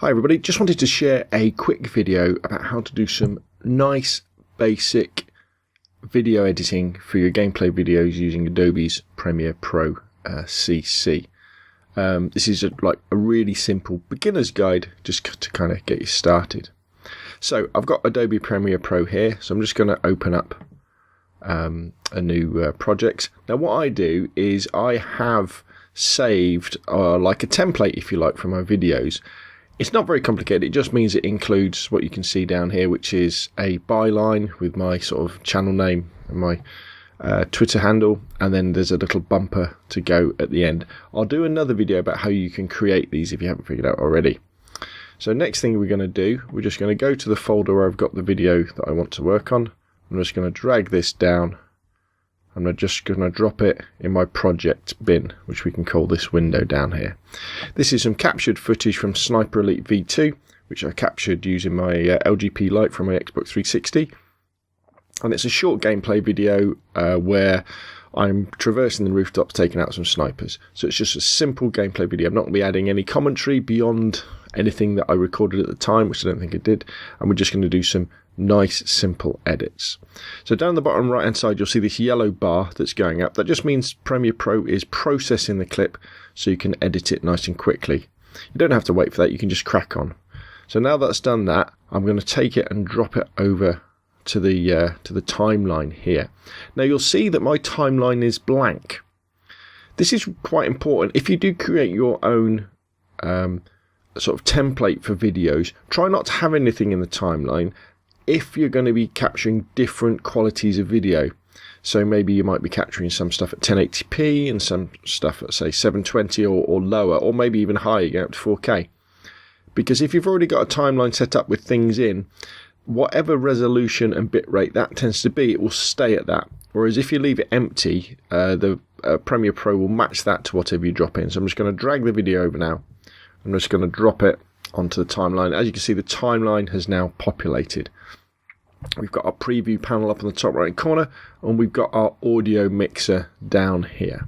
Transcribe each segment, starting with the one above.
Hi everybody, just wanted to share a quick video about how to do some nice basic video editing for your gameplay videos using Adobe's Premiere Pro CC. This is like a really simple beginner's guide just to kind of get you started. So I've got Adobe Premiere Pro here, so I'm just going to open up a new project. Now what I do is I have saved like a template, if you like, for my videos. It's not very complicated. It just means it includes what you can see down here, which is a byline with my sort of channel name and my Twitter handle, and then there's a little bumper to go at the end. I'll do another video about how you can create these if you haven't figured out already. So next thing we're going to do, we're just going to go to the folder where I've got the video that I want to work on. I'm just going to drag this down. I'm just going to drop it in my project bin, which we can call this window down here. This is some captured footage from Sniper Elite V2, which I captured using my LGP Lite from my Xbox 360. And it's a short gameplay video where I'm traversing the rooftops taking out some snipers. So it's just a simple gameplay video. I'm not going to be adding any commentary beyond anything that I recorded at the time, which I don't think I did. And we're just going to do some nice simple edits. So down the bottom right hand side you'll see this yellow bar that's going up. That just means Premiere Pro is processing the clip so you can edit it nice and quickly. You don't have to wait for that, you can just crack on. So now that's done that, I'm going to take it and drop it over to the timeline here. Now you'll see that my timeline is blank. This is quite important. If you do create your own sort of template for videos, try not to have anything in the timeline if you're going to be capturing different qualities of video. So maybe you might be capturing some stuff at 1080p and some stuff at say 720 or lower, or maybe even higher, going up to 4K. Because if you've already got a timeline set up with things in, whatever resolution and bitrate that tends to be, it will stay at that. Whereas if you leave it empty, the Premiere Pro will match that to whatever you drop in. So I'm just going to drag the video over now. I'm just going to drop it onto the timeline. As you can see, the timeline has now populated. We've got our preview panel up in the top right corner, and we've got our audio mixer down here.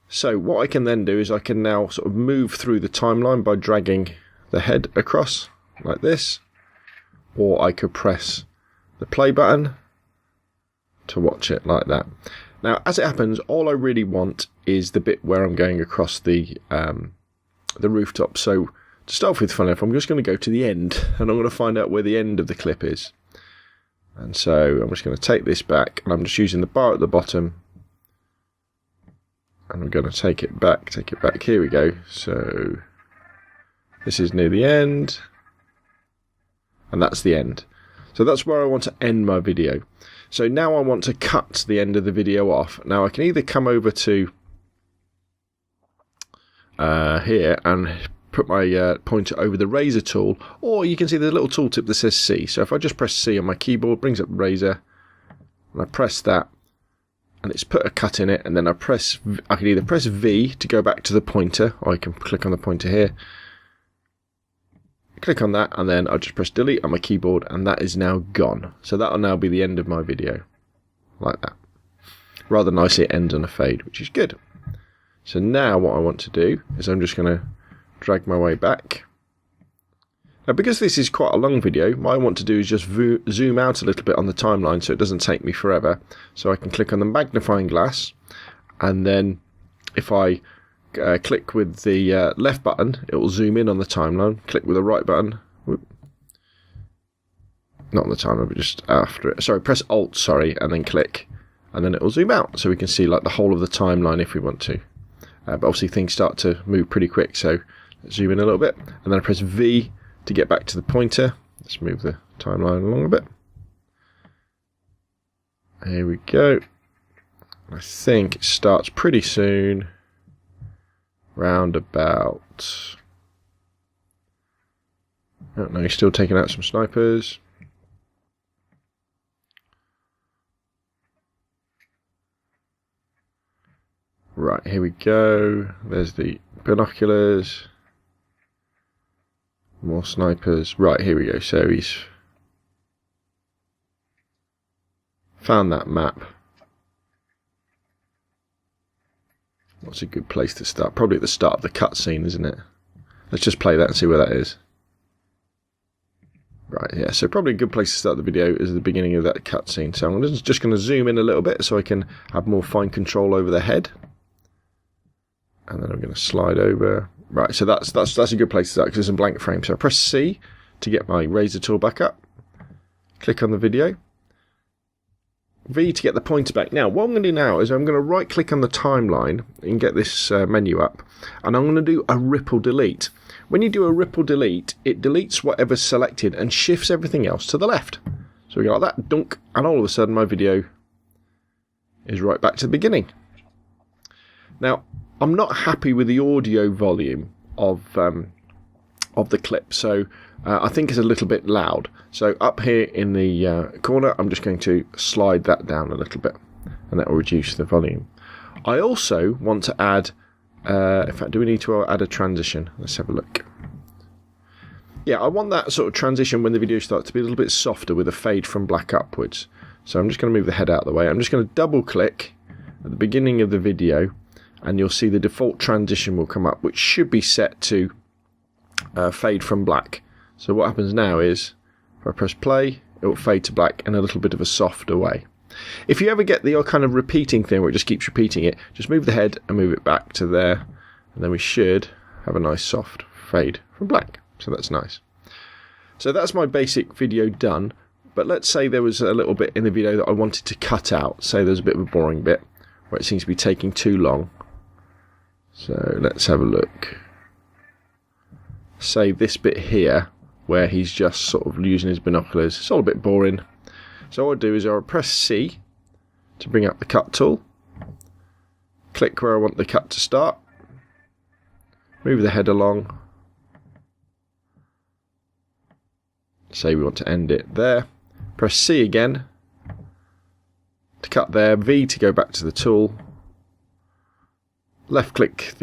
So what I can then do is I can now sort of move through the timeline by dragging the head across like this, or I could press the play button to watch it like that. Now as it happens, all I really want is the bit where I'm going across the rooftop. So to start with, funny enough, I'm just going to go to the end and I'm going to find out where the end of the clip is. And so I'm just going to take this back, and I'm just using the bar at the bottom, and I'm going to take it back. Here we go. So this is near the end, and that's the end. So that's where I want to end my video. So now I want to cut the end of the video off. Now I can either come over to here and put my pointer over the razor tool, or you can see the little tooltip that says C. So if I just press C on my keyboard, it brings up razor, and I press that, and it's put a cut in it, and then I can either press V to go back to the pointer, or I can click on the pointer here, click on that, and then I'll just press delete on my keyboard, and that is now gone. So that'll now be the end of my video, like that. Rather nicely, it ends on a fade, which is good. So now what I want to do is I'm just going to drag my way back. Now because this is quite a long video, what I want to do is just zoom out a little bit on the timeline so it doesn't take me forever. So I can click on the magnifying glass, and then if I click with the left button, it will zoom in on the timeline. Click with the right button, not on the timeline, but just after it. Sorry, press Alt, and then click, and then it will zoom out so we can see like the whole of the timeline if we want to. But obviously things start to move pretty quick, so let's zoom in a little bit, and then I press V to get back to the pointer. Let's move the timeline along a bit. Here we go. I think it starts pretty soon, round about, I don't know, he's still taking out some snipers. Right, here we go. There's the binoculars. More snipers. Right, here we go. So he's found that map. What's a good place to start? Probably at the start of the cutscene, isn't it? Let's just play that and see where that is. Right, yeah, so probably a good place to start the video is the beginning of that cutscene. So I'm just going to zoom in a little bit so I can have more fine control over the head. And then I'm going to slide over. Right, so that's a good place to start because it's a blank frame. So I press C to get my razor tool back up. Click on the video. V to get the pointer back. Now, what I'm going to do now is I'm going to right click on the timeline and get this menu up. And I'm going to do a ripple delete. When you do a ripple delete, it deletes whatever's selected and shifts everything else to the left. So we got that, dunk, and all of a sudden my video is right back to the beginning. Now, I'm not happy with the audio volume of the clip, so I think it's a little bit loud. So up here in the corner, I'm just going to slide that down a little bit, and that will reduce the volume. I also want to add, in fact, do we need to add a transition? Let's have a look. Yeah, I want that sort of transition when the video starts to be a little bit softer with a fade from black upwards. So I'm just going to move the head out of the way. I'm just going to double click at the beginning of the video, and you'll see the default transition will come up, which should be set to fade from black. So what happens now is, if I press play, it will fade to black in a little bit of a softer way. If you ever get the kind of repeating thing where it just keeps repeating it, just move the head and move it back to there, and then we should have a nice soft fade from black. So that's nice. So that's my basic video done, but let's say there was a little bit in the video that I wanted to cut out. Say there's a bit of a boring bit where it seems to be taking too long. So let's have a look. Say this bit here where he's just sort of using his binoculars. It's all a bit boring. So what I'll do is I'll press C to bring up the cut tool. Click where I want the cut to start. Move the head along. Say we want to end it there. Press C again to cut there. V to go back to the tool. Left click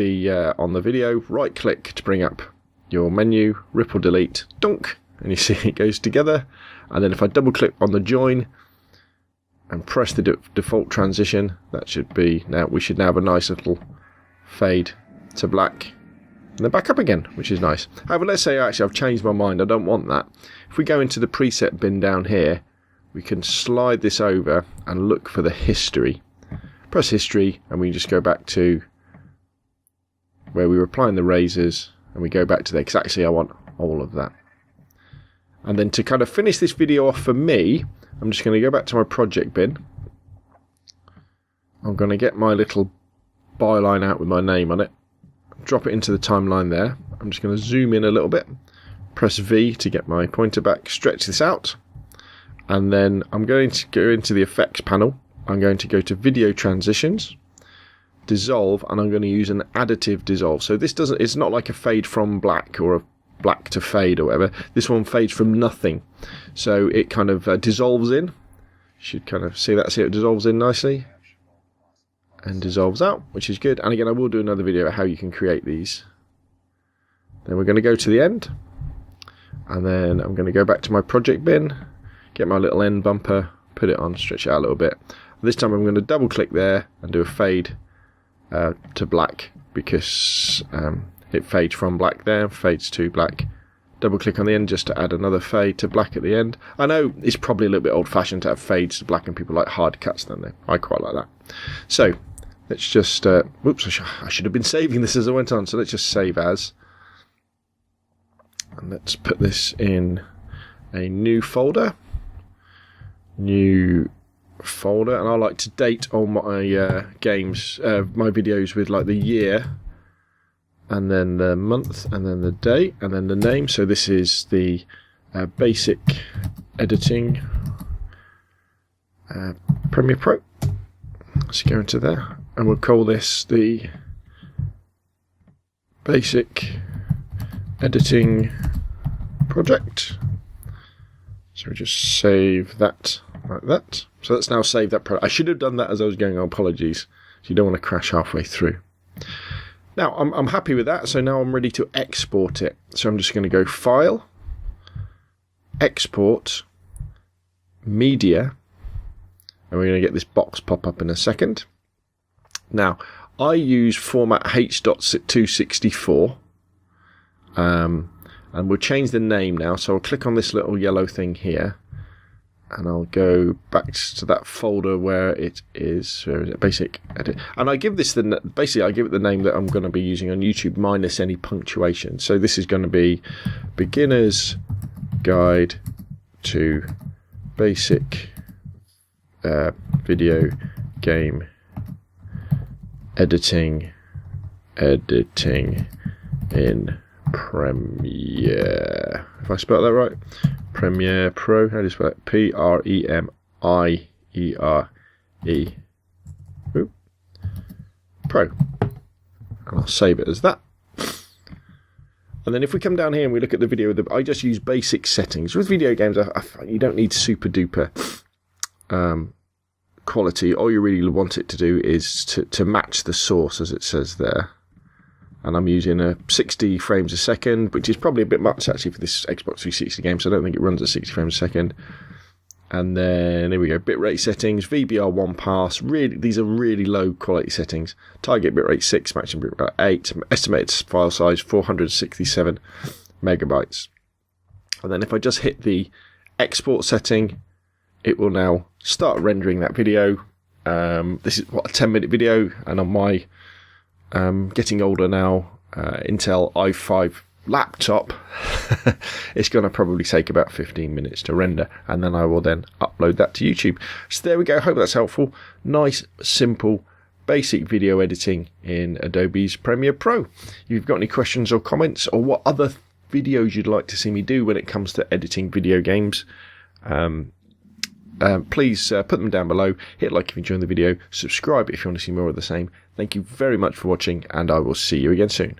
on the video. Right click to bring up your menu. Ripple delete. Dunk. And you see it goes together. And then if I double click on the join and press the default transition, that should be, now we should now have a nice little fade to black and then back up again, which is nice. However, let's say actually I've changed my mind, I don't want that. If we go into the preset bin down here, we can slide this over and look for the history. Press history and we just go back to where we were applying the razors, and we go back to there because actually I want all of that. And then to kind of finish this video off for me, I'm just going to go back to my project bin. I'm going to get my little byline out with my name on it. Drop it into the timeline there. I'm just going to zoom in a little bit. Press V to get my pointer back. Stretch this out. And then I'm going to go into the effects panel. I'm going to go to video transitions. Dissolve, and I'm going to use an additive dissolve. So this doesn't, it's not like a fade from black or a black to fade or whatever. This one fades from nothing, so it kind of dissolves in. You should kind of see that. See, it dissolves in nicely and dissolves out, which is good. And again, I will do another video of how you can create these. Then we're going to go to the end, and then I'm going to go back to my project bin, get my little end bumper, put it on, stretch it out a little bit. This time I'm going to double click there and do a fade to black, because it fades from black there, fades to black. Double click on the end just to add another fade to black at the end. I know it's probably a little bit old fashioned to have fades to black, and people like hard cuts, don't they? I quite like that. So let's just, whoops, I should have been saving this as I went on, so let's just save as. And let's put this in a new folder. New folder, and I like to date all my games, my videos with like the year, and then the month, and then the day, and then the name. So this is the basic editing Premiere Pro. Let's go into there, and we'll call this the basic editing project. So we just save that like that. So let's now save that project. I should have done that as I was going on, apologies. So you don't want to crash halfway through. Now I'm happy with that, so now I'm ready to export it. So I'm just going to go File, Export, Media, and we're going to get this box pop up in a second. Now I use format H.264, And we'll change the name now. So I'll click on this little yellow thing here, and I'll go back to that folder where it is. Where is it? Basic edit. And I give this I give it the name that I'm going to be using on YouTube minus any punctuation. So this is going to be Beginner's Guide to Basic Video Game Editing in Premiere. If I spell that right, Premiere Pro. How do you spell it? Premiere. Pro. And I'll save it as that. And then if we come down here and we look at the video, I just use basic settings. With video games, you don't need super duper quality. All you really want it to do is to match the source, as it says there. And I'm using 60 frames a second, which is probably a bit much actually for this Xbox 360 game, so I don't think it runs at 60 frames a second. And then here we go, bitrate settings, VBR 1 pass. Really, these are really low quality settings. Target bitrate 6, maximum bitrate 8, estimated file size 467 megabytes. And then if I just hit the export setting, it will now start rendering that video. This is a 10-minute video, and on my getting older now, Intel i5 laptop, it's going to probably take about 15 minutes to render, and then I will then upload that to YouTube. So there we go. Hope that's helpful. Nice, simple, basic video editing in Adobe's Premiere Pro. If you've got any questions or comments, or what other videos you'd like to see me do when it comes to editing video games, please put them down below. Hit like if you enjoyed the video, subscribe if you want to see more of the same. Thank you very much for watching, and I will see you again soon.